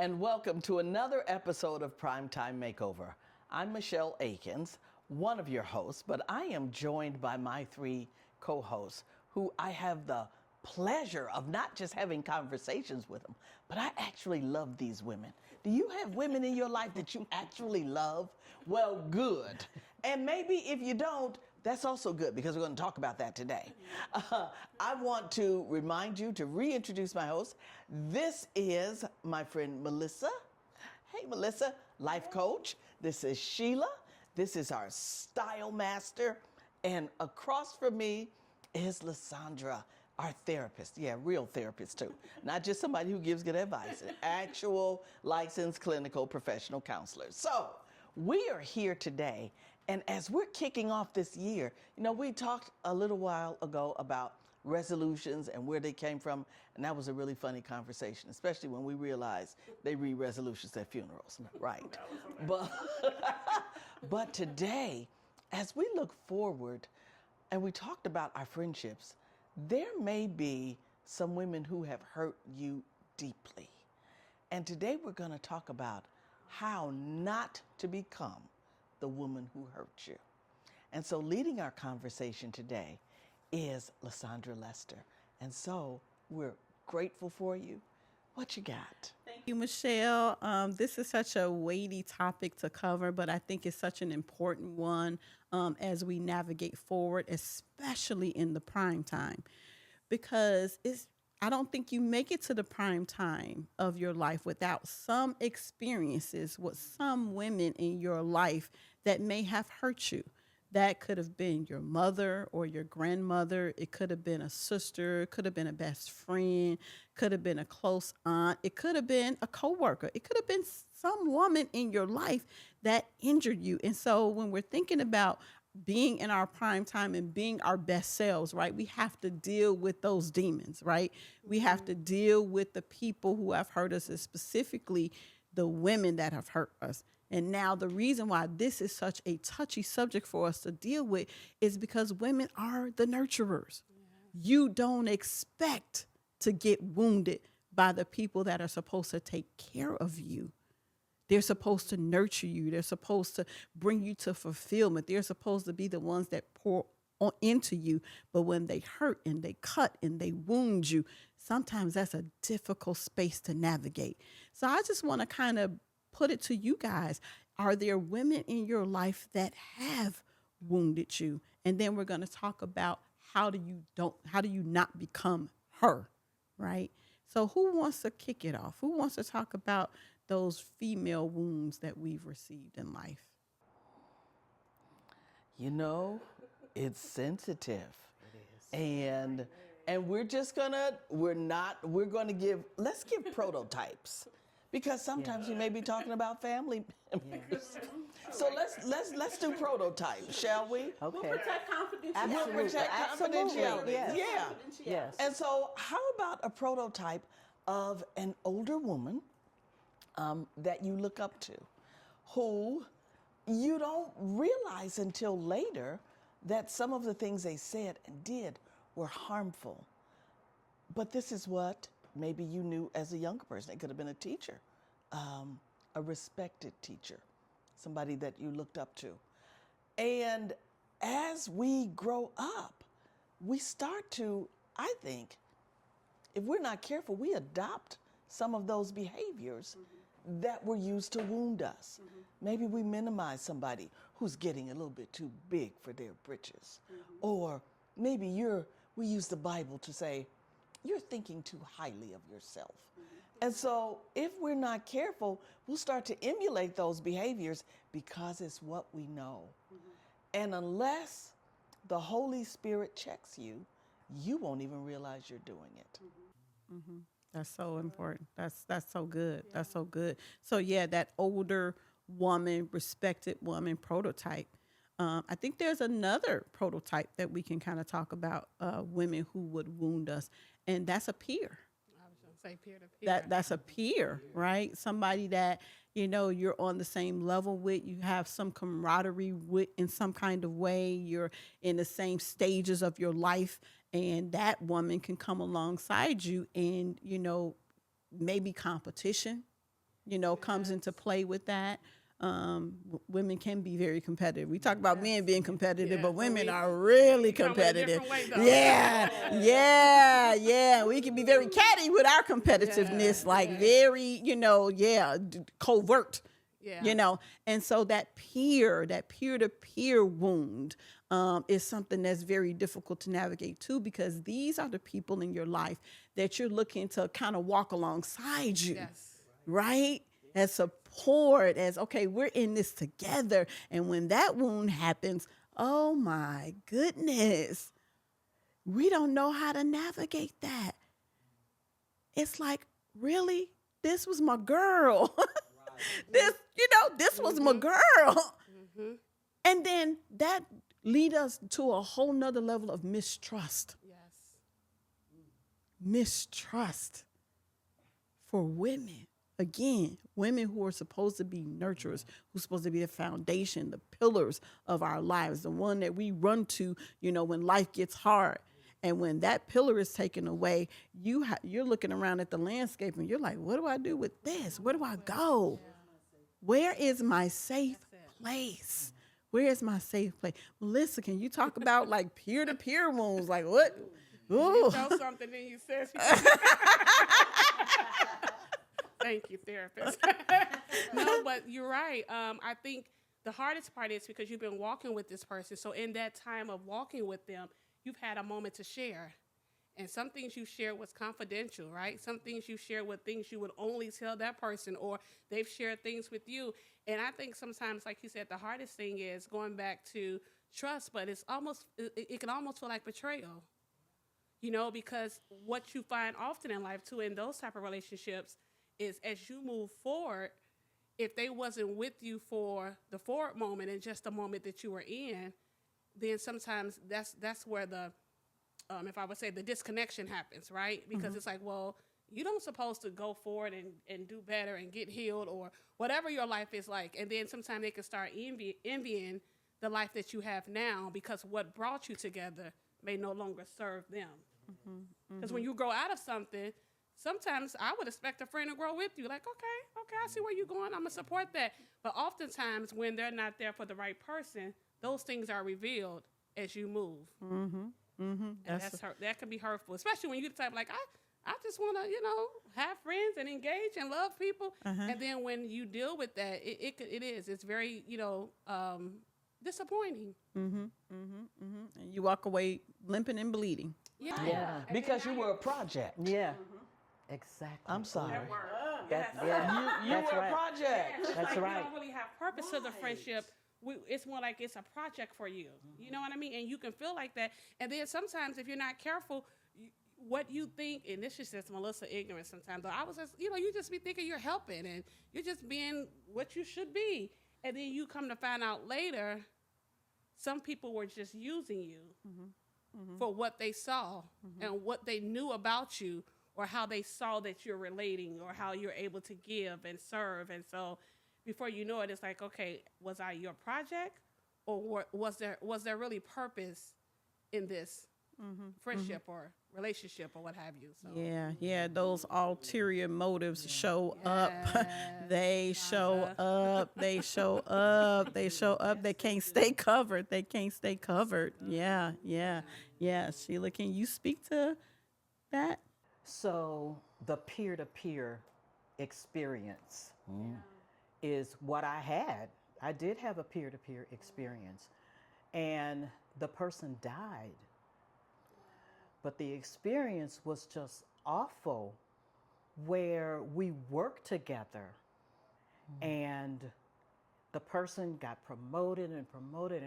and welcome to another episode of Primetime Makeover. I'm Michelle Akins, one of your hosts, but I am joined by my three co-hosts who I have the pleasure of not just having conversations with them, but I actually love these women. Do you have women in your life that you actually love? Well, good. And maybe if you don't, that's also good because we're going to talk about that today. I want to remind you to reintroduce my host. This is my friend Melissa. Hey, Melissa, life coach. This is Sheila. This is our style master. And across from me is Lysandra, our therapist. Yeah, real therapist too. Not just somebody who gives good advice, an actual licensed clinical professional counselor. So we are here today. And as we're kicking off this year, we talked a little while ago about resolutions and where they came from. And that was a really funny conversation, especially when we realized they read resolutions at funerals, right? But today, as we look forward and we talked about our friendships, there may be some women who have hurt you deeply. And today we're going to talk about how not to become the woman who hurt you. And so leading our conversation today is Lysandra Lester. And so we're grateful for you. What you got? Thank you, Michelle. This is such a weighty topic to cover, but I think it's such an important one as we navigate forward, especially in the prime time, because I don't think you make it to the prime time of your life without some experiences with some women in your life that may have hurt you. That could have been your mother or your grandmother. It could have been a sister. It could have been a best friend. Could have been a close aunt. It could have been a coworker. It could have been some woman in your life that injured you. And so when we're thinking about being in our prime time and being our best selves, right, we have to deal with those demons, right? We have to deal with the people who have hurt us, and specifically the women that have hurt us. And now the reason why this is such a touchy subject for us to deal with is because women are the nurturers. You don't expect to get wounded by the people that are supposed to take care of you. They're supposed to nurture you. They're supposed to bring you to fulfillment. They're supposed to be the ones that pour into you. But when they hurt and they cut and they wound you, sometimes that's a difficult space to navigate. So I just want to kind of put it to you guys. Are there women in your life that have wounded you? And then we're going to talk about how do you not become her, right? So who wants to kick it off? Who wants to talk about those female wounds that we've received in life? It's sensitive. It is. And let's give prototypes. Because sometimes we may be talking about family members. So let's do prototypes, shall we? Okay. We'll protect confidentiality. Absolutely. We'll protect confidentiality. Yes. Yeah. Yes. And so how about a prototype of an older woman that you look up to, who you don't realize until later that some of the things they said and did were harmful. But this is what maybe you knew as a younger person. It could have been a teacher, a respected teacher, somebody that you looked up to. And as we grow up, we start to, I think, if we're not careful, we adopt some of those behaviors that were used to wound us. Maybe we minimize somebody who's getting a little bit too big for their britches. Or maybe we use the Bible to say, you're thinking too highly of yourself. And so if we're not careful, we'll start to emulate those behaviors because it's what we know. And unless the Holy Spirit checks you, you won't even realize you're doing it. That's so important. That's so good. Yeah. That's so good. So yeah, that older woman, respected woman prototype. I think there's another prototype that we can kind of talk about, women who would wound us, and that's a peer. I was going to say peer to peer. That's a peer, right? Somebody that, you're on the same level with, you have some camaraderie with in some kind of way, you're in the same stages of your life, and that woman can come alongside you and, maybe competition, comes into play with that. Women can be very competitive. We talk about men being competitive, but women are really competitive. Yeah. We can be very catty with our competitiveness, very, covert. Yeah. And so that peer-to-peer wound is something that's very difficult to navigate too, because these are the people in your life that you're looking to kind of walk alongside you, right? As support, as, okay, we're in this together. And when that wound happens, oh my goodness, we don't know how to navigate that. It's like, really? This was my girl. This was my girl. And then that lead us to a whole nother level of mistrust. Mistrust for women. Again, women who are supposed to be nurturers, who's supposed to be the foundation, the pillars of our lives, the one that we run to, when life gets hard. And when that pillar is taken away, you're looking around at the landscape and you're like, what do I do with this? Where do I go? Where is my safe place? Where is my safe place? Melissa, can you talk about like peer-to-peer wounds? Like what? Ooh. You know something and you said thank you, therapist. No, but you're right. I think the hardest part is because you've been walking with this person. So in that time of walking with them, you've had a moment to share. And some things you shared was confidential, right? Some things you shared were things you would only tell that person, or they've shared things with you. And I think sometimes, like you said, the hardest thing is going back to trust, but it can almost feel like betrayal, because what you find often in life too, in those type of relationships, is as you move forward, if they wasn't with you for the forward moment and just the moment that you were in, then sometimes that's where the if I would say the disconnection happens, right? Because it's like, well, you don't supposed to go forward and do better and get healed or whatever your life is like. And then sometimes they can start envying the life that you have now because what brought you together may no longer serve them. Because when you grow out of something, sometimes I would expect a friend to grow with you. Like, okay, I see where you're going. I'm going to support that. But oftentimes when they're not there for the right person, those things are revealed as you move. And that can be hurtful, especially when you're the type like, I just want to, have friends and engage and love people. And then when you deal with that, it's very, disappointing. And you walk away limping and bleeding. Yeah. Because you were a project. Yeah. Exactly. I'm sorry. You were a project. That's right. You don't really have purpose to the friendship. It's more like it's a project for you. You know what I mean? And you can feel like that. And then sometimes if you're not careful, what you think, and this is just Melissa ignorant sometimes, but I was just, you just be thinking you're helping and you're just being what you should be. And then you come to find out later, some people were just using you for what they saw and what they knew about you or how they saw that you're relating or how you're able to give and serve. And so before you know it, it's like, okay, was I your project or was there really purpose in this friendship or relationship or what have you? So. Yeah, those ulterior motives show up. They show up. They can't stay covered. Yeah. Sheila, can you speak to that? So the peer-to-peer experience is what I had. I did have a peer-to-peer experience, and the person died. But the experience was just awful, where we worked together, and the person got promoted, and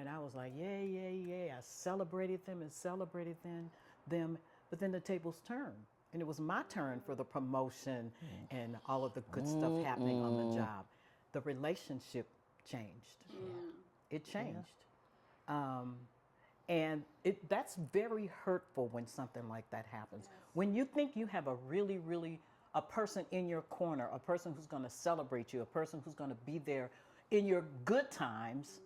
I was like, yay. I celebrated them, but then the tables turned. And it was my turn for the promotion and all of the good stuff happening on the job. The relationship changed. It changed. And that's very hurtful when something like that happens. When you think you have a really, a person in your corner, a person who's going to celebrate you, a person who's going to be there in your good times,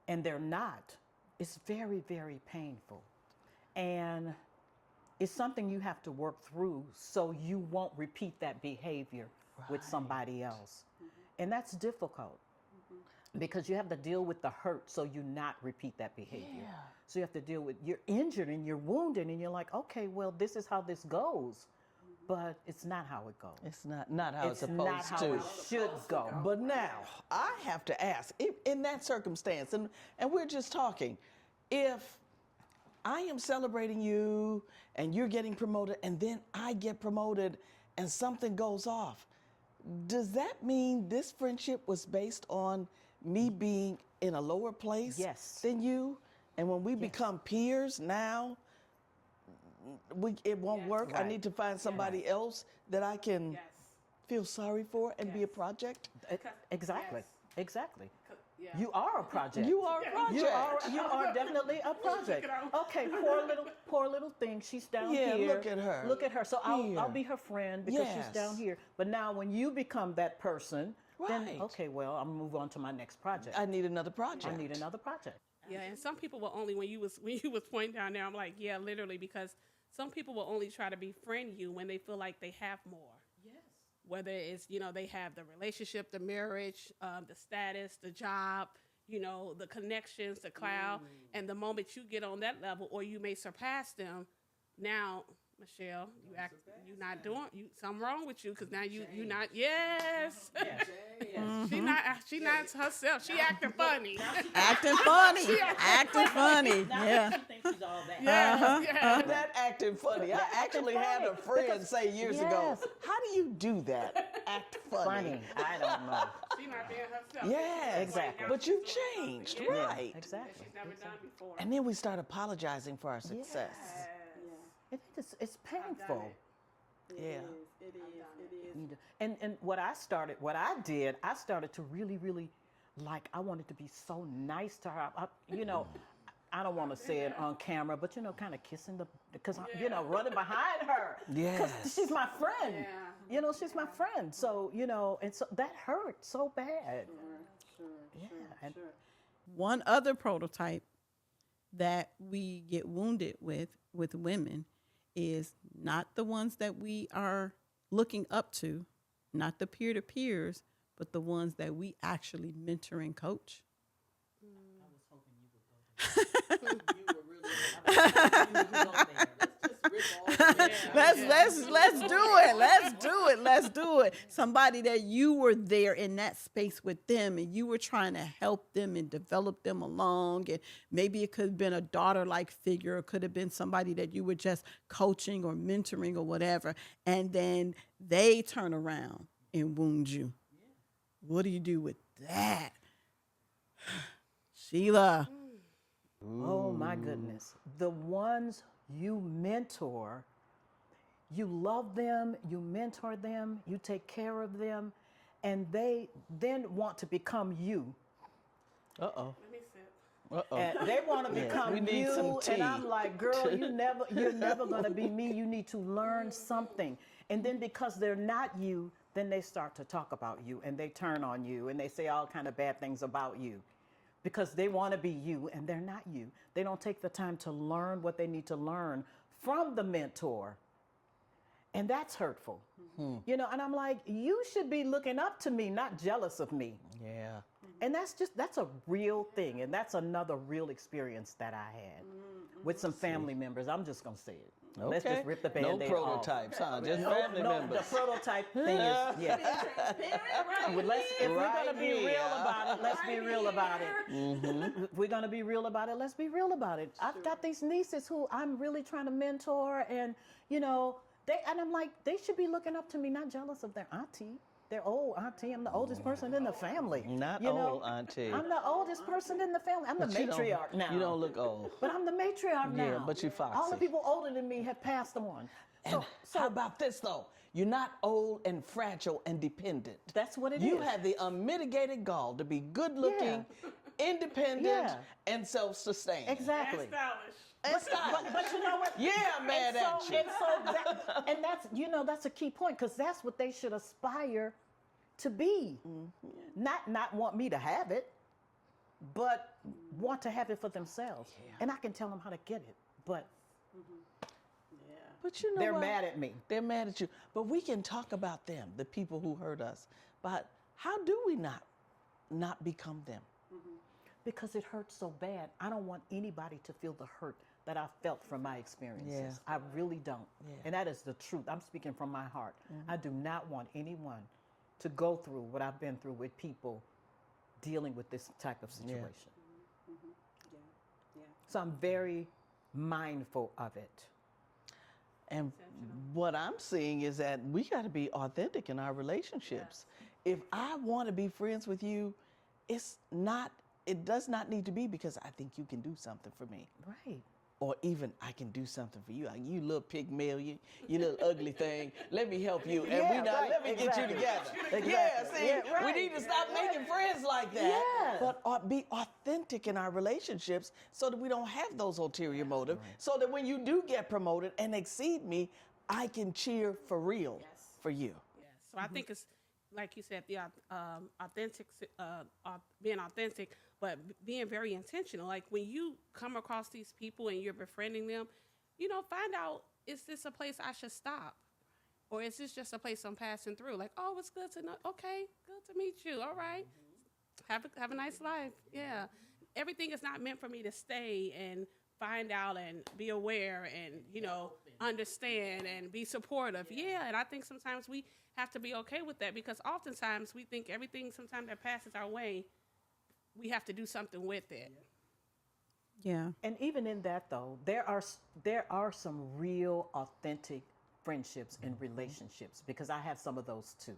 and they're not, it's very, very painful. And it's something you have to work through so you won't repeat that behavior with somebody else. And that's difficult because you have to deal with the hurt so you not repeat that behavior. Yeah. So you have to deal with, you're injured and you're wounded and you're like, okay, well, this is how this goes. But it's not how it goes. It's not how it's supposed not how to. it should go. But now, I have to ask, in that circumstance, and we're just talking, if I am celebrating you and you're getting promoted and then I get promoted and something goes off, does that mean this friendship was based on me being in a lower place Yes. than you? And when we become peers now, it won't work. I Right. need to find somebody else that I can Yes. feel sorry for and be a project. Exactly. Yes. Exactly. Yeah. You are a project. You are a project. You are definitely a project. Okay, poor little thing. She's down Yeah, here. look at her. Look at her. So I'll Here. be her friend because she's down Yes. here. But now when you become that person, then Right. okay, well, I'm gonna move on to my next project. I need another project. I need another project. Yeah, and some people will only when you was pointing down there, I'm like, yeah, literally, because some people will only try to befriend you when they feel like they have more. Yes. Whether it's they have the relationship, the marriage, the status, the job, the connections, the cloud, and the moment you get on that level, or you may surpass them, now, Michelle, you're not doing something wrong with you because now you're not. Yes. She not herself. She acting funny. Acting funny. Acting funny. Yeah. She thinks she's all that. Yeah. That acting funny. I actually had a friend say years ago, Yes. how do you do that? Act funny. Funny. I don't know. She not being herself. Yes. Exactly. But you've changed, Yeah. right? Exactly. She's never done before. And then we start apologizing for our success. It's painful. Yeah. And what I started to really like, I wanted to be so nice to her. I don't want to say it on camera, but kind of kissing because running behind her. Yes. Because she's my friend. She's my friend. So, and so that hurt so bad. Yeah. One other prototype that we get wounded with women is not the ones that we are looking up to, not the peer-to-peers, but the ones that we actually mentor and coach. Let's do it. Somebody that you were there in that space with them and you were trying to help them and develop them along. And maybe it could have been a daughter-like figure. It could have been somebody that you were just coaching or mentoring or whatever. And then they turn around and wound you. What do you do with that? Sheila. Oh my goodness. The ones you mentor, you love them, you mentor them, you take care of them, and they then want to become you. Uh-oh. Let me sip. Uh-oh. And they want to become we need you, some tea. and I'm like, girl, you're never going to be me. You need to learn something. And then because they're not you, then they start to talk about you, and they turn on you, and they say all kind of bad things about you. Because they want to be you and they're not you. They don't take the time to learn what they need to learn from the mentor. And that's hurtful. And I'm like, you should be looking up to me, not jealous of me. Yeah. And that's a real thing. And that's another real experience that I had with some family members. I'm just going to say it. Okay. Let's just rip the Band-Aid No off. prototypes, huh? Just family members. The prototype thing is, yeah. Well, if we're going to be real about it, let's be real about it. If we're going to be real about it, let's be real about it. I've got these nieces who I'm really trying to mentor, and, and I'm like, they should be looking up to me, not jealous of their auntie. Their old auntie. I'm the oldest person in the family. Not old auntie. I'm the oldest person in the family. I'm the matriarch now. You don't look old. But I'm the matriarch now. Yeah, but you foxy. All the people older than me have passed on. And how about this, though? You're not old and fragile and dependent. That's what it You is. had the unmitigated gall to be good-looking, independent, and self-sustained. Exactly. And stylish. But you know what? Yeah, I'm mad at you. And that's that's a key point, because that's what they should aspire to be. Not want me to have it, but want to have it for themselves. And I can tell them how to get it. But But you know They're what? mad at me. They're mad at you. But we can talk about them, the people who hurt us. But how do we not become them? Because it hurts so bad. I don't want anybody to feel the hurt that I felt from my experiences. I really don't. And that is the truth. I'm speaking from my heart. I do not want anyone to go through what I've been through with people dealing with this type of situation. So I'm very mindful of it. And what I'm seeing is that we got to be authentic in our relationships. If I want to be friends with you, it does not need to be because I think you can do something for me. Right. Or even I can do something for you. Like, you little pygmy, you little ugly thing. Let me help you. And let me get you together. Yeah, see, we need to stop making friends like that. But be authentic in our relationships so that we don't have those ulterior motives. So that when you do get promoted and exceed me, I can cheer for real for you. Yes. So I think it's, like you said, the being authentic, but being very intentional. Like when you come across these people and you're befriending them, find out, is this a place I should stop? Or is this just a place I'm passing through? Like, oh, it's good to know. Okay, good to meet you. All right. Have a nice life. Yeah. Everything is not meant for me to stay and find out and be aware and, understand and be supportive. Yeah. And I think sometimes we have to be okay with that because oftentimes we think everything sometimes that passes our way, we have to do something with it. Yeah. And even in that, though, there are some real authentic friendships and relationships because I have some of those too.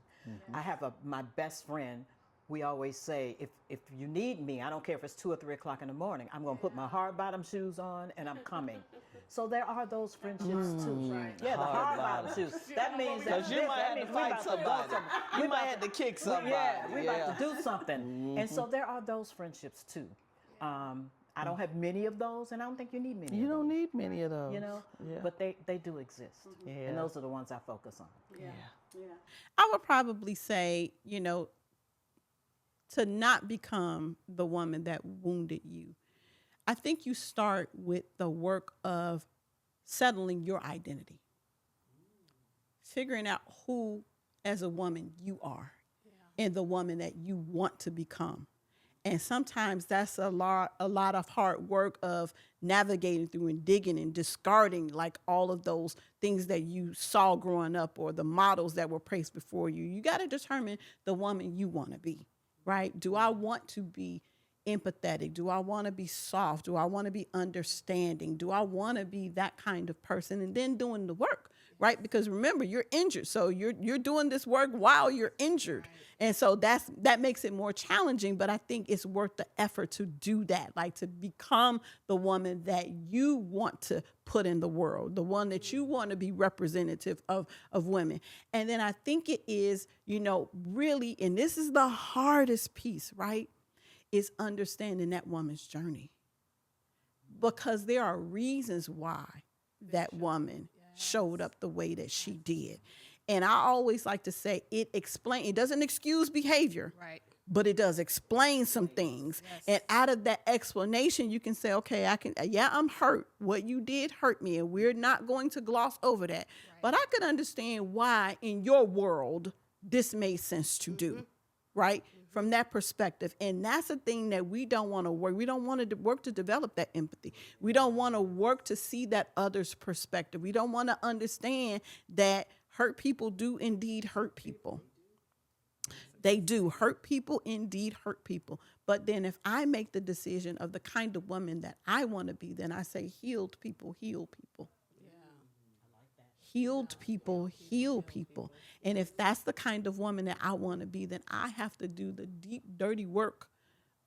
I have my best friend. We always say, if you need me, I don't care if it's 2 or 3 o'clock in the morning, I'm going to put my hard bottom shoes on and I'm coming. So there are those friendships too. Yeah, the hard bottom shoes. That means that Because you might have to fight somebody. You might have to kick somebody. We're about to do something. And so there are those friendships too. I don't have many of those, and I don't think you need many of those. You don't need many of those. But they do exist. And those are the ones I focus on. I would probably say, to not become the woman that wounded you. I think you start with the work of settling your identity, figuring out who, as a woman, you are, and the woman that you want to become. And sometimes that's a lot of hard work of navigating through and digging and discarding like all of those things that you saw growing up or the models that were placed before you. You got to determine the woman you want to be, right? Do I want to be empathetic? Do I want to be soft? Do I want to be understanding? Do I want to be that kind of person? And then doing the work, right? Because remember, you're injured. So you're doing this work while you're injured. Right. And so that makes it more challenging, but I think it's worth the effort to do that, like to become the woman that you want to put in the world, the one that you want to be representative of women. And then I think it is, really, and this is the hardest piece, right? Is understanding that woman's journey. Because there are reasons why that woman showed up the way that she did. And I always like to say it doesn't excuse behavior, right? But it does explain some things. Yes. And out of that explanation, you can say, okay, I'm hurt. What you did hurt me. And we're not going to gloss over that. Right. But I could understand why in your world, this made sense to do, right? From that perspective. And that's the thing that we don't want to work. We don't want to work to develop that empathy. We don't want to work to see that other's perspective. We don't want to understand that hurt people do indeed hurt people. They do. Hurt people indeed hurt people. But then if I make the decision of the kind of woman that I want to be, then I say healed people heal people. Healed people heal people. And if that's the kind of woman that I want to be, then I have to do the deep, dirty work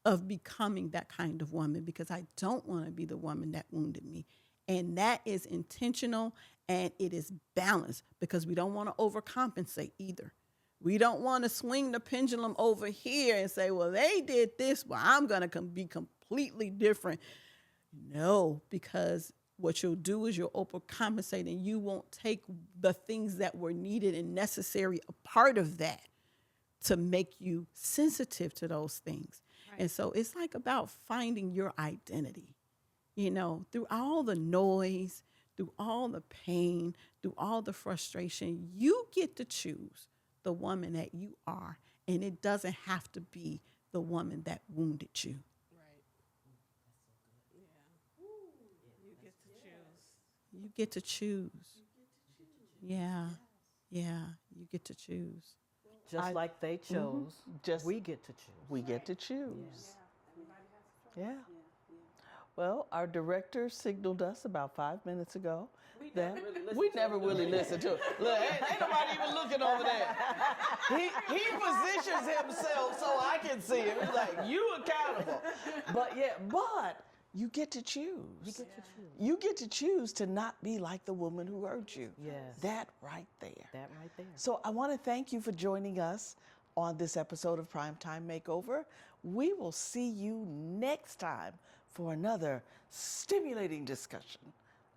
of becoming that kind of woman because I don't want to be the woman that wounded me. And that is intentional and it is balanced because we don't want to overcompensate either. We don't want to swing the pendulum over here and say, well, they did this, well, I'm going to be completely different. No, because what you'll do is you'll overcompensate and you won't take the things that were needed and necessary, a part of that, to make you sensitive to those things. Right. And so it's like about finding your identity, through all the noise, through all the pain, through all the frustration, you get to choose the woman that you are. And it doesn't have to be the woman that wounded you. Right. Yeah. You get to choose. You get to choose. Yeah. Yeah. You get to choose. Just like they chose, Just- we get to choose. We get to choose. Yeah. Well, our director signaled us about 5 minutes ago that we never really listen to it. Look, ain't nobody even looking over there. He positions himself so I can see him. He's like, you accountable. But you get to choose. You get to choose. You get to choose to not be like the woman who hurt you. Yes. That right there. That right there. So I want to thank you for joining us on this episode of Primetime Makeover. We will see you next time for another stimulating discussion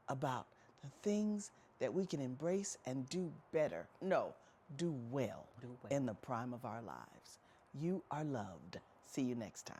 about the things that we can embrace and do better. No, do well, Do well. in the prime of our lives. You are loved. See you next time.